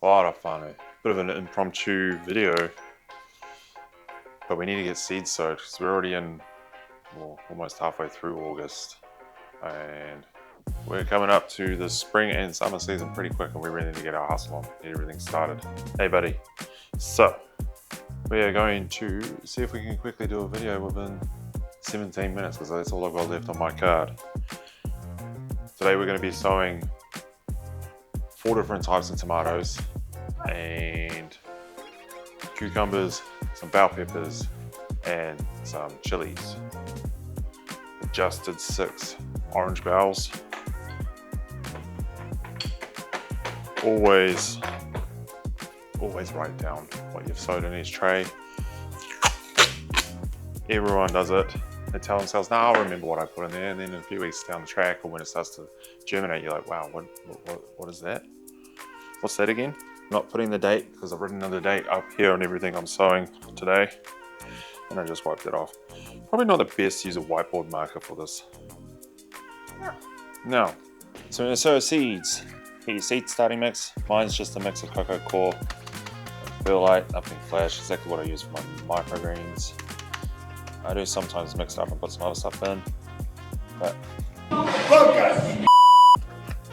A lot of fun. A bit of an impromptu video, but we need to get seeds sowed because we're already in, well, almost halfway through August, and we're coming up to the spring and summer season pretty quick, and we really need to get our hustle on, get everything started. Hey buddy, so we are going to see if we can quickly do a video within 17 minutes because that's all I've got left on my card. Today we're going to be sowing 4 different types of tomatoes and cucumbers, some bell peppers, and some chilies. Adjusted 6 orange bells. Always write down what you've sowed in each tray. Everyone does it. They tell themselves, "No, I'll remember what I put in there," and then a few weeks down the track, or when it starts to germinate, you're like, "Wow, what is that? What's that again?" I'm not putting the date because I've written another date up here on everything I'm sowing today, and I just wiped it off. Probably not the best to use a whiteboard marker for this. No. So we're going to sow seeds. Get your seed starting mix. Mine's just a mix of cocoa coir, perlite, nothing flash, exactly what I use for my microgreens. I do sometimes mix it up and put some other stuff in, but I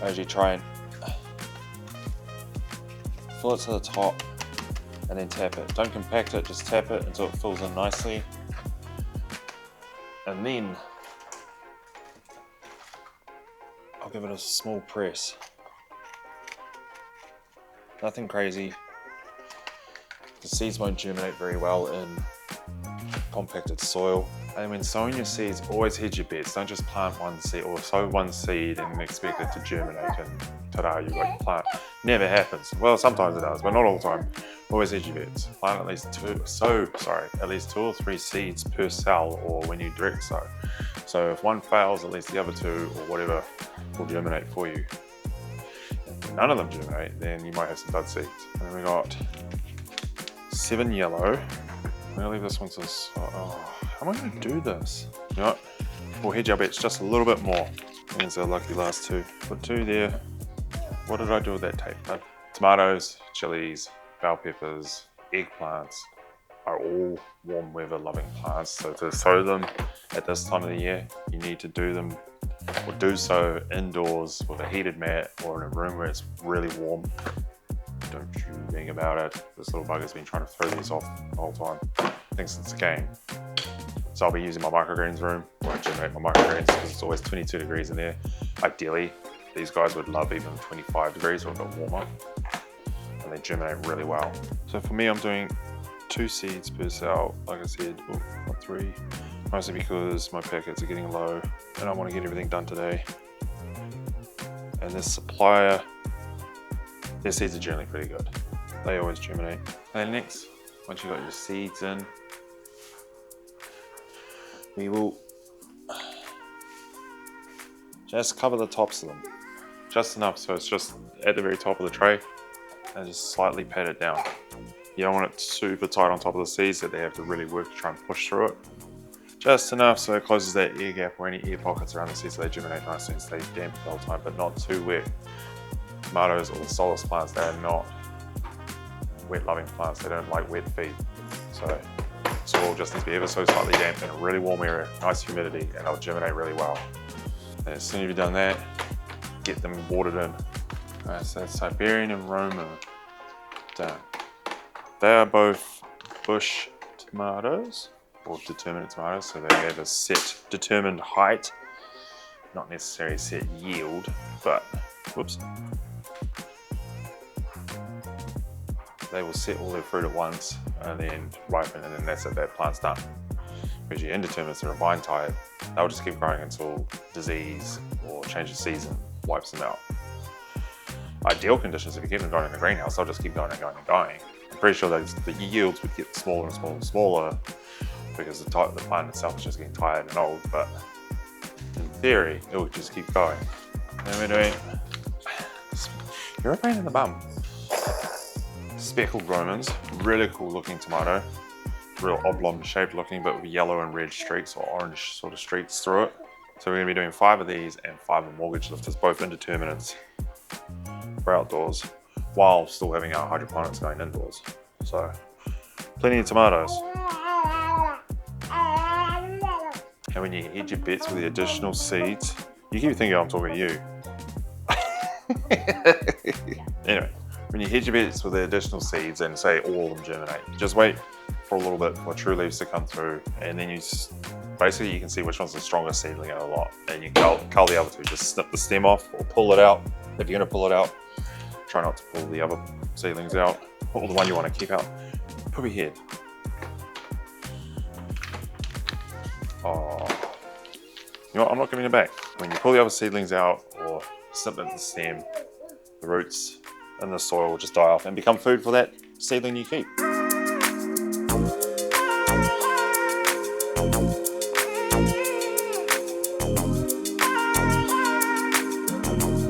usually try and fill it to the top and then tap it. Don't compact it, just tap it until it fills in nicely. And then I'll give it a small press. Nothing crazy. The seeds won't germinate very well in compacted soil. And when sowing your seeds, always hedge your bets. Don't just plant one seed or sow one seed and expect it to germinate and ta-da, you've got your plant. Never happens. Well, sometimes it does, but not all the time. Always hedge your bets. Plant at least 2 or 3 seeds per cell, or when you direct sow. So if one fails, at least the other 2 or whatever will germinate for you. If none of them germinate, then you might have some dud seeds. And then we got 7 yellow. I'm gonna leave this one to this. Oh, how am I gonna do this? You know what? We'll hedge our bets just a little bit more. And so lucky last 2. Put 2 there. What did I do with that tape? Tomatoes, chilies, bell peppers, eggplants are all warm weather loving plants. So to sow them at this time of the year, you need to do them or do so indoors with a heated mat or in a room where it's really warm. Don't you think about it. This little bugger's been trying to throw these off the whole time. Thinks it's a game. So I'll be using my microgreens room where I generate my microgreens because it's always 22 degrees in there. Ideally, these guys would love even 25 degrees or a bit warmer. And they germinate really well. So for me, I'm doing 2 seeds per cell, like I said, not 3. Mostly because my packets are getting low and I want to get everything done today. And this supplier, their seeds are generally pretty good. They always germinate. And next, once you've got your seeds in, we will just cover the tops of them. Just enough so it's just at the very top of the tray, and just slightly pat it down. You don't want it super tight on top of the seeds that they have to really work to try and push through it. Just enough so it closes that air gap or any air pockets around the seeds so they germinate nicely and stay damp the whole time, but not too wet. Tomatoes or the solace plants, they are not wet loving plants. They don't like wet feed. So soil just needs to be ever so slightly damp in a really warm area, nice humidity, and they'll germinate really well. And as soon as you've done that, get them watered in. Alright, so that's Siberian and Roma. Done. They are both bush tomatoes, or determinate tomatoes, so they have a set determined height, not necessarily set yield, but whoops. They will set all their fruit at once and then ripen, and then that's it, that plant's done. Whereas your indeterminates are a vine type, they'll just keep growing until disease or change of season wipes them out. Ideal conditions, if you keep them going in the greenhouse, they'll just keep going and going and going. I'm pretty sure that the yields would get smaller and smaller and smaller because the plant itself is just getting tired and old, but in theory, it would just keep going. Then we're doing, you're a pain in the bum. Speckled Romans, really cool looking tomato. Real oblong shaped looking, but with yellow and red streaks or orange sort of streaks through it. So we're going to be doing 5 of these and 5 of mortgage lifters, both indeterminates for outdoors. while still having our hydroponics going indoors. So plenty of tomatoes. And when you hedge your bets with the additional seeds, you keep thinking I'm talking to you. Anyway, when you hedge your bets with the additional seeds and say all of them germinate, just wait for a little bit for true leaves to come through, and then basically you can see which one's the strongest seedling out of the lot, and you can cull the other two. Just snip the stem off or pull it out. If you're going to pull it out, try not to pull the other seedlings out, or the one you want to keep out. Put your head. Oh, you know what? I'm not giving it back. When you pull the other seedlings out or snip at the stem, the roots and the soil will just die off and become food for that seedling you keep.